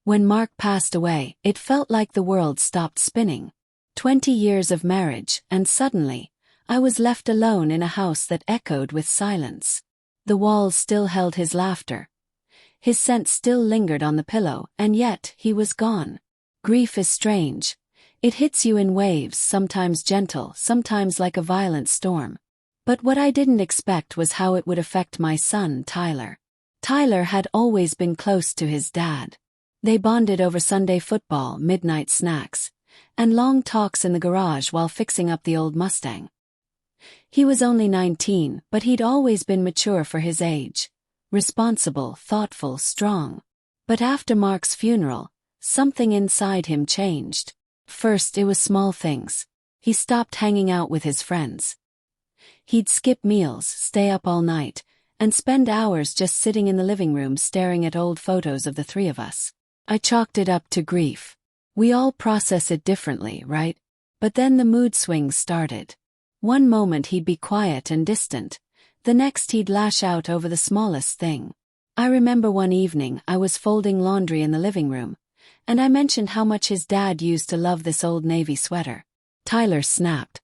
When Mark passed away, it felt like the world stopped spinning. 20 years of marriage, and suddenly, I was left alone in a house that echoed with silence. The walls still held his laughter. His scent still lingered on the pillow, and yet he was gone. Grief is strange. It hits you in waves, sometimes gentle, sometimes like a violent storm. But what I didn't expect was how it would affect my son, Tyler. Tyler had always been close to his dad. They bonded over Sunday football, midnight snacks, and long talks in the garage while fixing up the old Mustang. He was only 19, but he'd always been mature for his age. Responsible, thoughtful, strong. But after Mark's funeral, something inside him changed. First, it was small things. He stopped hanging out with his friends. He'd skip meals, stay up all night, and spend hours just sitting in the living room staring at old photos of the three of us. I chalked it up to grief. We all process it differently, right? But then the mood swings started. One moment he'd be quiet and distant. The next he'd lash out over the smallest thing. I remember one evening I was folding laundry in the living room, and I mentioned how much his dad used to love this old navy sweater. Tyler snapped.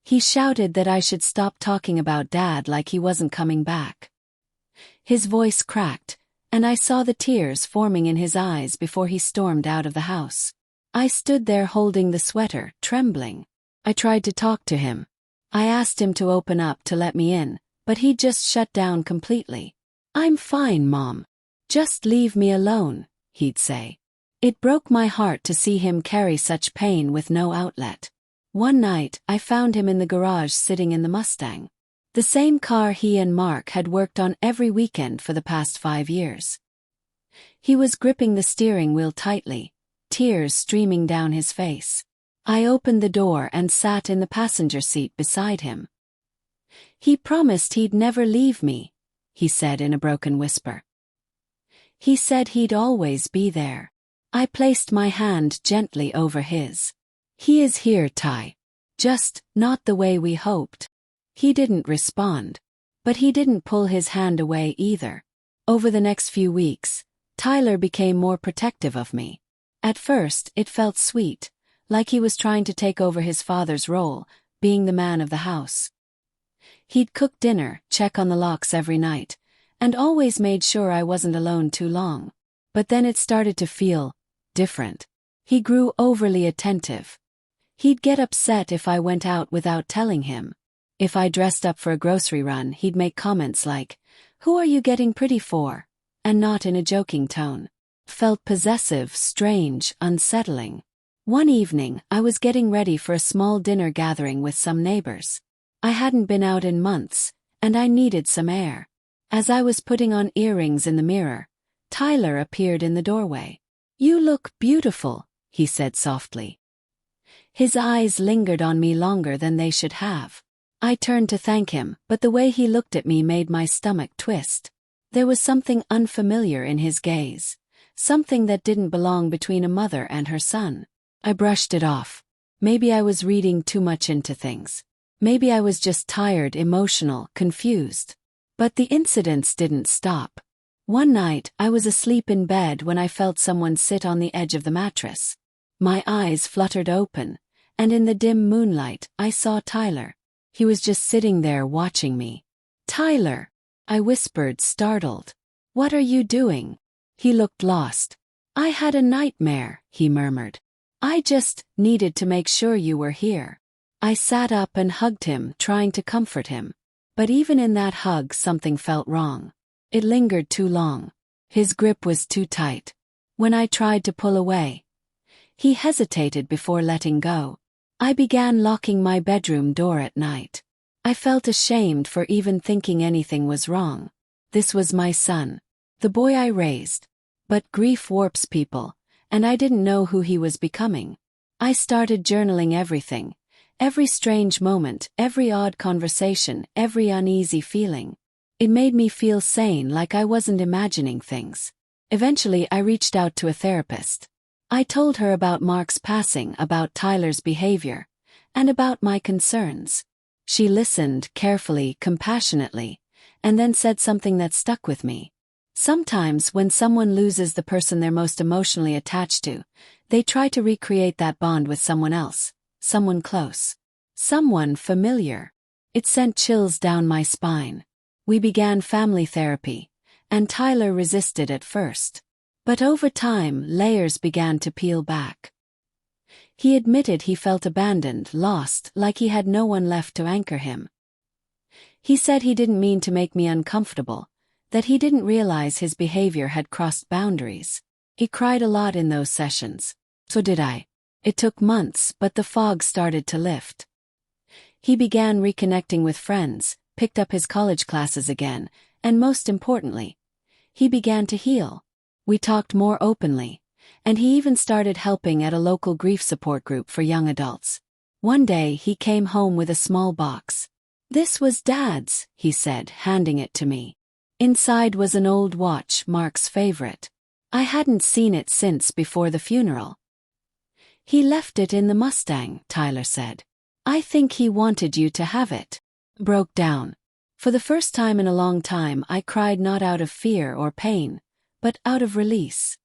He shouted that I should stop talking about Dad like he wasn't coming back. His voice cracked, and I saw the tears forming in his eyes before he stormed out of the house. I stood there holding the sweater, trembling. I tried to talk to him. I asked him to open up to let me in, but he just shut down completely. "I'm fine, Mom. Just leave me alone," he'd say. It broke my heart to see him carry such pain with no outlet. One night, I found him in the garage sitting in the Mustang. The same car he and Mark had worked on every weekend for the past 5 years. He was gripping the steering wheel tightly, tears streaming down his face. I opened the door and sat in the passenger seat beside him. "He promised he'd never leave me," he said in a broken whisper. "He said he'd always be there." I placed my hand gently over his. "He is here, Ty. Just not the way we hoped." He didn't respond. But he didn't pull his hand away either. Over the next few weeks, Tyler became more protective of me. At first, it felt sweet, like he was trying to take over his father's role, being the man of the house. He'd cook dinner, check on the locks every night, and always made sure I wasn't alone too long. But then it started to feel different. He grew overly attentive. He'd get upset if I went out without telling him. If I dressed up for a grocery run, he'd make comments like, "Who are you getting pretty for?" and not in a joking tone. Felt possessive, strange, unsettling. One evening, I was getting ready for a small dinner gathering with some neighbors. I hadn't been out in months, and I needed some air. As I was putting on earrings in the mirror, Tyler appeared in the doorway. "You look beautiful," he said softly. His eyes lingered on me longer than they should have. I turned to thank him, but the way he looked at me made my stomach twist. There was something unfamiliar in his gaze, something that didn't belong between a mother and her son. I brushed it off. Maybe I was reading too much into things. Maybe I was just tired, emotional, confused. But the incidents didn't stop. One night, I was asleep in bed when I felt someone sit on the edge of the mattress. My eyes fluttered open, and in the dim moonlight, I saw Tyler. He was just sitting there watching me. "Tyler," I whispered, startled. "What are you doing?" He looked lost. "I had a nightmare," he murmured. "I just needed to make sure you were here." I sat up and hugged him, trying to comfort him. But even in that hug, something felt wrong. It lingered too long. His grip was too tight. When I tried to pull away, he hesitated before letting go. I began locking my bedroom door at night. I felt ashamed for even thinking anything was wrong. This was my son, the boy I raised. But grief warps people, and I didn't know who he was becoming. I started journaling everything, every strange moment, every odd conversation, every uneasy feeling. It made me feel sane, like I wasn't imagining things. Eventually, I reached out to a therapist. I told her about Mark's passing, about Tyler's behavior, and about my concerns. She listened carefully, compassionately, and then said something that stuck with me. Sometimes when someone loses the person they're most emotionally attached to, they try to recreate that bond with someone else, someone close, someone familiar. It sent chills down my spine. We began family therapy, and Tyler resisted at first. But over time, layers began to peel back. He admitted he felt abandoned, lost, like he had no one left to anchor him. He said he didn't mean to make me uncomfortable, that he didn't realize his behavior had crossed boundaries. He cried a lot in those sessions. So did I. It took months, but the fog started to lift. He began reconnecting with friends, picked up his college classes again, and most importantly, he began to heal. We talked more openly, and he even started helping at a local grief support group for young adults. One day he came home with a small box. "This was Dad's," he said, handing it to me. Inside was an old watch, Mark's favorite. I hadn't seen it since before the funeral. "He left it in the Mustang," Tyler said. "I think he wanted you to have it." Broke down. For the first time in a long time I cried, not out of fear or pain, but out of release.